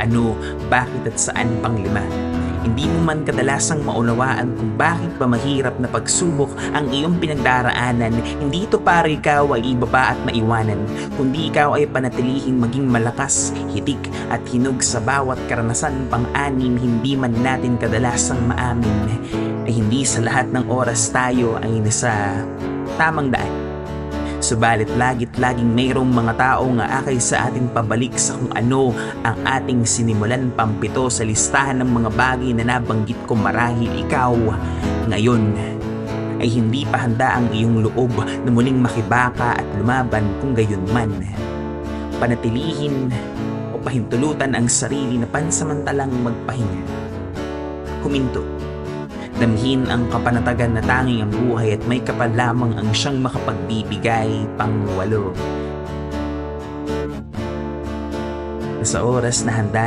ano, bakit at saan panglima. Hindi mo man kadalasang maunawaan kung bakit ba mahirap na pagsubok ang iyong pinagdaraanan, hindi ito para ikaw ay ibaba at maiwanan, kundi ikaw ay panatilihing maging malakas, hitik at hinog sa bawat karanasan pang-anim hindi man natin kadalasang maamin, ay hindi sa lahat ng oras tayo ay nasa tamang daan. Subalit laging mayroong mga tao nga akay sa ating pabalik sa kung ano ang ating sinimulan pampito sa listahan ng mga bagay na nabanggit ko marahil ikaw ngayon ay hindi pa handa ang iyong loob na muling makibaka at lumaban kung gayon man. Panatilihin o pahintulutan ang sarili na pansamantalang magpahinga. Huminto. Damhin ang kapanatagan na tanging ang buhay at may kapal lamang ang siyang makapagbibigay pang walo. Sa oras na handa